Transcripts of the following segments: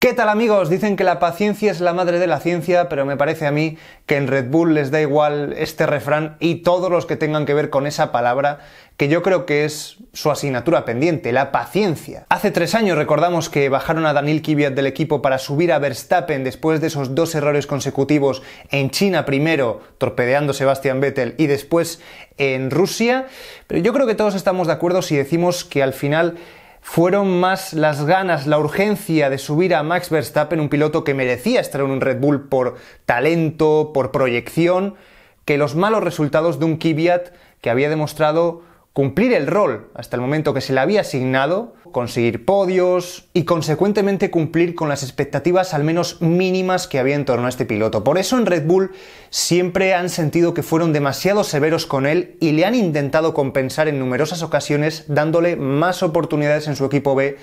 ¿Qué tal, amigos? Dicen que la paciencia es la madre de la ciencia, pero me parece a mí que en Red Bull les da igual este refrán y todos los que tengan que ver con esa palabra, que yo creo que es su asignatura pendiente, la paciencia. Hace 3 años recordamos que bajaron a Daniil Kvyat del equipo para subir a Verstappen después de esos 2 errores consecutivos en China primero, torpedeando Sebastian Vettel, y después en Rusia, pero yo creo que todos estamos de acuerdo si decimos que al final fueron más las ganas, la urgencia de subir a Max Verstappen, un piloto que merecía estar en un Red Bull por talento, por proyección, que los malos resultados de un Kvyat que había demostrado cumplir el rol hasta el momento que se le había asignado, conseguir podios y consecuentemente cumplir con las expectativas al menos mínimas que había en torno a este piloto. Por eso en Red Bull siempre han sentido que fueron demasiado severos con él y le han intentado compensar en numerosas ocasiones dándole más oportunidades en su equipo B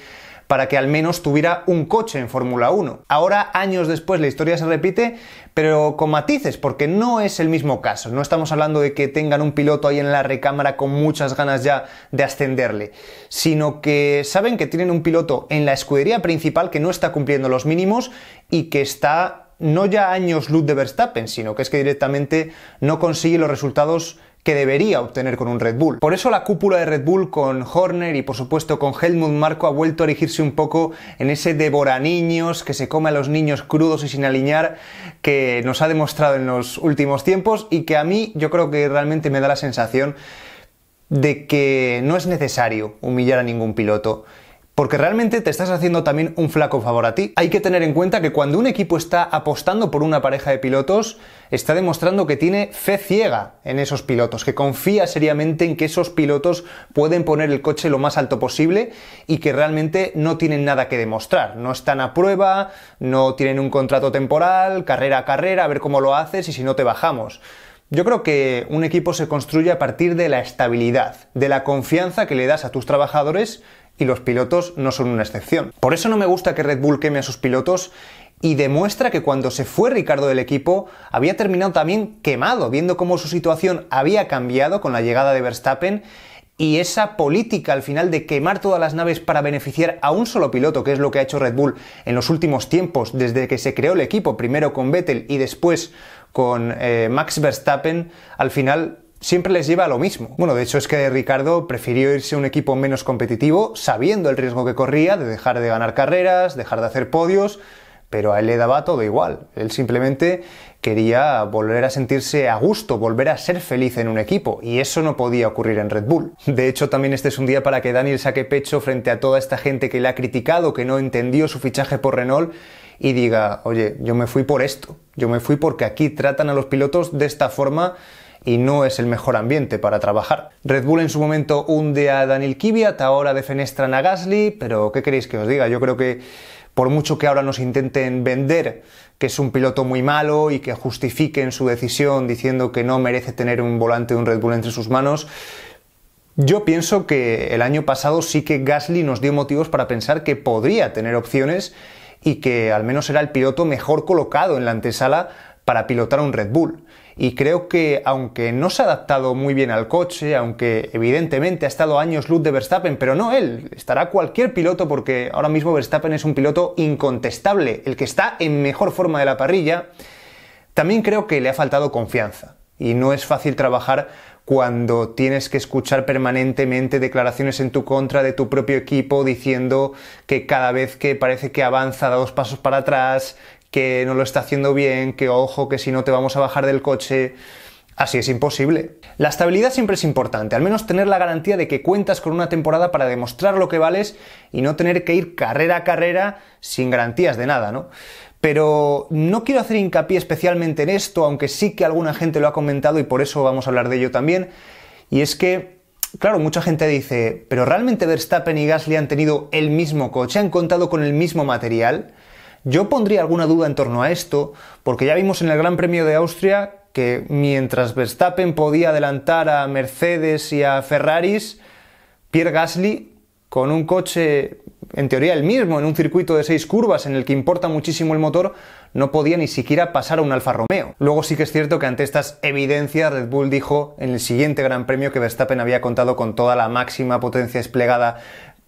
para que al menos tuviera un coche en Fórmula 1. Ahora, años después, la historia se repite, pero con matices, porque no es el mismo caso. No estamos hablando de que tengan un piloto ahí en la recámara con muchas ganas ya de ascenderle, sino que saben que tienen un piloto en la escudería principal que no está cumpliendo los mínimos y que está no ya a años luz de Verstappen, sino que es que directamente no consigue los resultados que debería obtener con un Red Bull. Por eso la cúpula de Red Bull con Horner y por supuesto con Helmut Marko ha vuelto a erigirse un poco en ese devoraniños que se come a los niños crudos y sin aliñar que nos ha demostrado en los últimos tiempos y que a mí yo creo que realmente me da la sensación de que no es necesario humillar a ningún piloto, porque realmente te estás haciendo también un flaco favor a ti. Hay que tener en cuenta que cuando un equipo está apostando por una pareja de pilotos, está demostrando que tiene fe ciega en esos pilotos, que confía seriamente en que esos pilotos pueden poner el coche lo más alto posible y que realmente no tienen nada que demostrar. No están a prueba, no tienen un contrato temporal, carrera a carrera, a ver cómo lo haces y si no te bajamos. Yo creo que un equipo se construye a partir de la estabilidad, de la confianza que le das a tus trabajadores, y los pilotos no son una excepción. Por eso no me gusta que Red Bull queme a sus pilotos y demuestra que cuando se fue Ricardo del equipo había terminado también quemado, viendo cómo su situación había cambiado con la llegada de Verstappen y esa política al final de quemar todas las naves para beneficiar a un solo piloto, que es lo que ha hecho Red Bull en los últimos tiempos, desde que se creó el equipo, primero con Vettel y después con Max Verstappen, al final siempre les lleva a lo mismo. Bueno, de hecho es que Ricardo prefirió irse a un equipo menos competitivo, sabiendo el riesgo que corría de dejar de ganar carreras, dejar de hacer podios, pero a él le daba todo igual. Él simplemente quería volver a sentirse a gusto, volver a ser feliz en un equipo, y eso no podía ocurrir en Red Bull. De hecho, también este es un día para que Daniel saque pecho frente a toda esta gente que le ha criticado, que no entendió su fichaje por Renault, y diga, oye, yo me fui por esto, yo me fui porque aquí tratan a los pilotos de esta forma y no es el mejor ambiente para trabajar. Red Bull en su momento hunde a Daniil Kvyat, ahora defenestran a Gasly, pero ¿qué queréis que os diga? Yo creo que por mucho que ahora nos intenten vender que es un piloto muy malo y que justifiquen su decisión diciendo que no merece tener un volante de un Red Bull entre sus manos, yo pienso que el año pasado sí que Gasly nos dio motivos para pensar que podría tener opciones y que al menos era el piloto mejor colocado en la antesala para pilotar un Red Bull. Y creo que, aunque no se ha adaptado muy bien al coche, aunque evidentemente ha estado años luz de Verstappen, pero no él, estará cualquier piloto porque ahora mismo Verstappen es un piloto incontestable, el que está en mejor forma de la parrilla, también creo que le ha faltado confianza. Y no es fácil trabajar cuando tienes que escuchar permanentemente declaraciones en tu contra de tu propio equipo diciendo que cada vez que parece que avanza da 2 pasos para atrás, que no lo está haciendo bien, que ojo, que si no te vamos a bajar del coche. Así es imposible. La estabilidad siempre es importante, al menos tener la garantía de que cuentas con una temporada para demostrar lo que vales y no tener que ir carrera a carrera sin garantías de nada, ¿no? Pero no quiero hacer hincapié especialmente en esto, aunque sí que alguna gente lo ha comentado y por eso vamos a hablar de ello también, y es que, claro, mucha gente dice, ¿pero realmente Verstappen y Gasly han tenido el mismo coche? ¿Han contado con el mismo material? Yo pondría alguna duda en torno a esto, porque ya vimos en el Gran Premio de Austria que mientras Verstappen podía adelantar a Mercedes y a Ferraris, Pierre Gasly, con un coche en teoría el mismo, en un circuito de 6 curvas en el que importa muchísimo el motor, no podía ni siquiera pasar a un Alfa Romeo. Luego sí que es cierto que ante estas evidencias Red Bull dijo en el siguiente Gran Premio que Verstappen había contado con toda la máxima potencia desplegada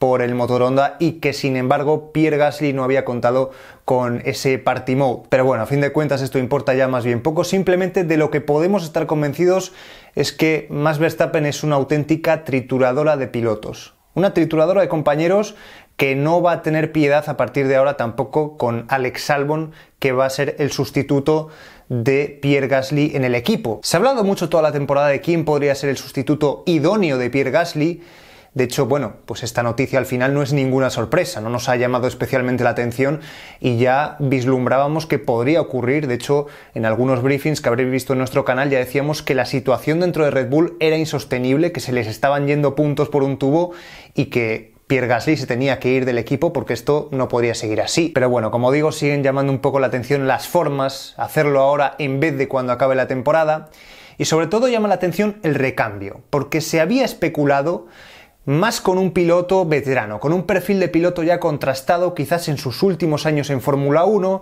por el motor Honda y que sin embargo Pierre Gasly no había contado con ese Party Mode. Pero bueno, a fin de cuentas esto importa ya más bien poco. Simplemente de lo que podemos estar convencidos es que Max Verstappen es una auténtica trituradora de pilotos. Una trituradora de compañeros que no va a tener piedad a partir de ahora tampoco con Alex Albon, que va a ser el sustituto de Pierre Gasly en el equipo. Se ha hablado mucho toda la temporada de quién podría ser el sustituto idóneo de Pierre Gasly. De hecho, bueno, pues esta noticia al final no es ninguna sorpresa, no nos ha llamado especialmente la atención y ya vislumbrábamos que podría ocurrir. De hecho, en algunos briefings que habréis visto en nuestro canal ya decíamos que la situación dentro de Red Bull era insostenible, que se les estaban yendo puntos por un tubo y que Pierre Gasly se tenía que ir del equipo porque esto no podría seguir así. Pero bueno, como digo, siguen llamando un poco la atención las formas, hacerlo ahora en vez de cuando acabe la temporada, y sobre todo llama la atención el recambio, porque se había especulado más con un piloto veterano, con un perfil de piloto ya contrastado, quizás en sus últimos años en Fórmula 1,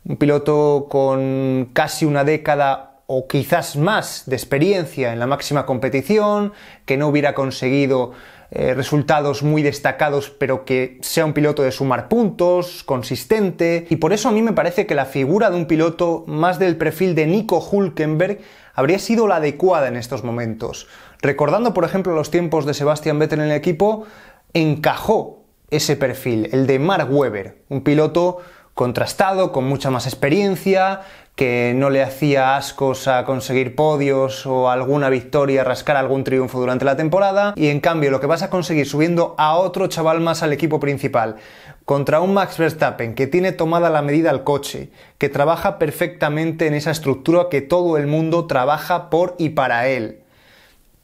un piloto con casi una década o quizás más de experiencia en la máxima competición, que no hubiera conseguido resultados muy destacados, pero que sea un piloto de sumar puntos, consistente. Y por eso a mí me parece que la figura de un piloto más del perfil de Nico Hülkenberg habría sido la adecuada en estos momentos. Recordando, por ejemplo, los tiempos de Sebastian Vettel en el equipo, encajó ese perfil, el de Mark Webber, un piloto contrastado, con mucha más experiencia, que no le hacía ascos a conseguir podios o alguna victoria, rascar algún triunfo durante la temporada, y en cambio lo que vas a conseguir subiendo a otro chaval más al equipo principal, contra un Max Verstappen que tiene tomada la medida al coche, que trabaja perfectamente en esa estructura que todo el mundo trabaja por y para él,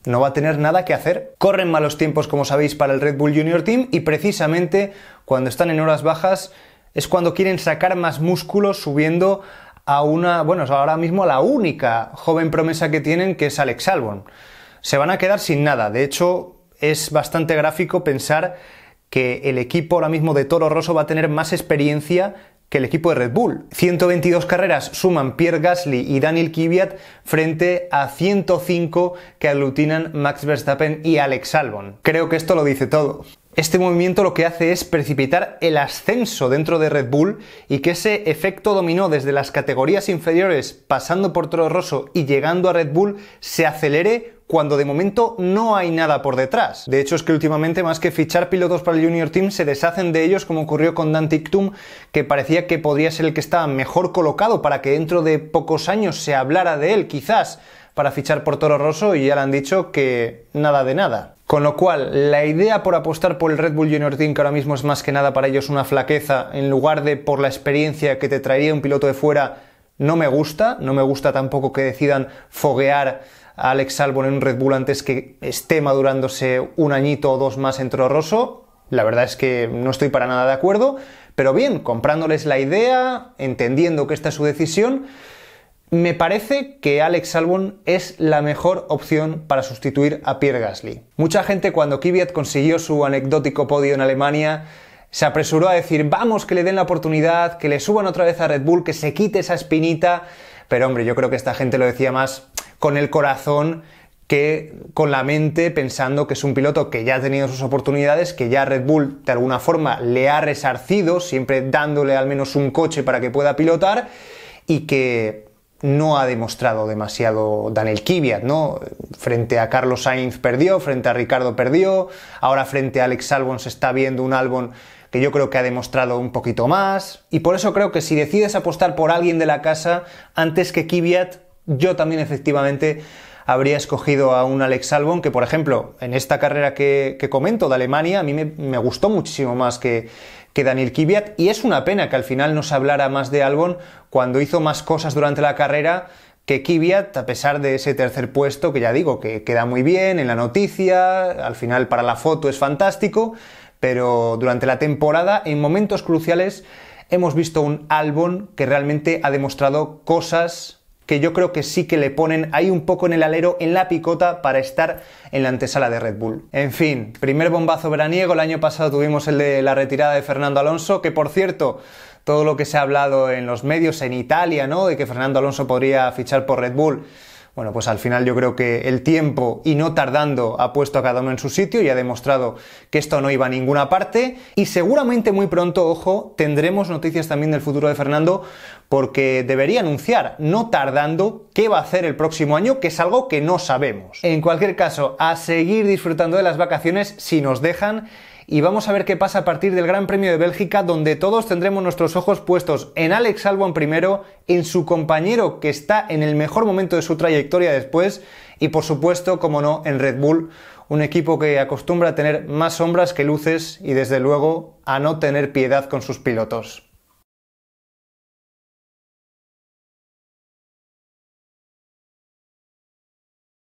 no va a tener nada que hacer. Corren malos tiempos, como sabéis, para el Red Bull Junior Team, y precisamente cuando están en horas bajas es cuando quieren sacar más músculos subiendo a ahora mismo a la única joven promesa que tienen, que es Alex Albon. Se van a quedar sin nada. De hecho, es bastante gráfico pensar que el equipo ahora mismo de Toro Rosso va a tener más experiencia que el equipo de Red Bull. 122 carreras suman Pierre Gasly y Daniel Kvyat frente a 105 que aglutinan Max Verstappen y Alex Albon. Creo que esto lo dice todo. Este movimiento lo que hace es precipitar el ascenso dentro de Red Bull y que ese efecto dominó desde las categorías inferiores, pasando por Toro Rosso y llegando a Red Bull, se acelere cuando de momento no hay nada por detrás. De hecho, es que últimamente, más que fichar pilotos para el Junior Team, se deshacen de ellos, como ocurrió con Dan Ticktum, que parecía que podría ser el que estaba mejor colocado para que dentro de pocos años se hablara de él, quizás, para fichar por Toro Rosso, y ya le han dicho que nada de nada. Con lo cual, la idea por apostar por el Red Bull Junior Team, que ahora mismo es más que nada para ellos una flaqueza, en lugar de por la experiencia que te traería un piloto de fuera, no me gusta. No me gusta tampoco que decidan foguear a Alex Albon en un Red Bull antes que esté madurándose un añito o dos más en Toro Rosso. La verdad es que no estoy para nada de acuerdo, pero bien, comprándoles la idea, entendiendo que esta es su decisión, me parece que Alex Albon es la mejor opción para sustituir a Pierre Gasly. Mucha gente, cuando Kvyat consiguió su anecdótico podio en Alemania, se apresuró a decir: vamos, que le den la oportunidad, que le suban otra vez a Red Bull, que se quite esa espinita. Pero hombre, yo creo que esta gente lo decía más con el corazón que con la mente, pensando que es un piloto que ya ha tenido sus oportunidades, que ya Red Bull de alguna forma le ha resarcido, siempre dándole al menos un coche para que pueda pilotar, y que no ha demostrado demasiado Daniel Kvyat, ¿no? Frente a Carlos Sainz perdió, frente a Ricardo perdió, ahora frente a Alex Albon se está viendo un Albon que yo creo que ha demostrado un poquito más, y por eso creo que si decides apostar por alguien de la casa antes que Kvyat, yo también efectivamente habría escogido a un Alex Albon que, por ejemplo, en esta carrera que comento de Alemania, a mí me gustó muchísimo más que Daniel Kvyat, y es una pena que al final no se hablara más de Albon cuando hizo más cosas durante la carrera que Kvyat, a pesar de ese tercer puesto, que ya digo, que queda muy bien en la noticia, al final para la foto es fantástico, pero durante la temporada, en momentos cruciales, hemos visto un Albon que realmente ha demostrado cosas que yo creo que sí que le ponen ahí un poco en el alero, en la picota, para estar en la antesala de Red Bull. En fin, primer bombazo veraniego. El año pasado tuvimos el de la retirada de Fernando Alonso, que por cierto, todo lo que se ha hablado en los medios en Italia, ¿no?, de que Fernando Alonso podría fichar por Red Bull, Bueno, pues al final yo creo que el tiempo, y no tardando, ha puesto a cada uno en su sitio y ha demostrado que esto no iba a ninguna parte, y seguramente muy pronto, ojo, tendremos noticias también del futuro de Fernando, porque debería anunciar, no tardando, qué va a hacer el próximo año, que es algo que no sabemos. En cualquier caso, a seguir disfrutando de las vacaciones si nos dejan, y vamos a ver qué pasa a partir del Gran Premio de Bélgica, donde todos tendremos nuestros ojos puestos en Alex Albon primero, en su compañero que está en el mejor momento de su trayectoria después, y por supuesto, como no, en Red Bull, un equipo que acostumbra a tener más sombras que luces y desde luego a no tener piedad con sus pilotos.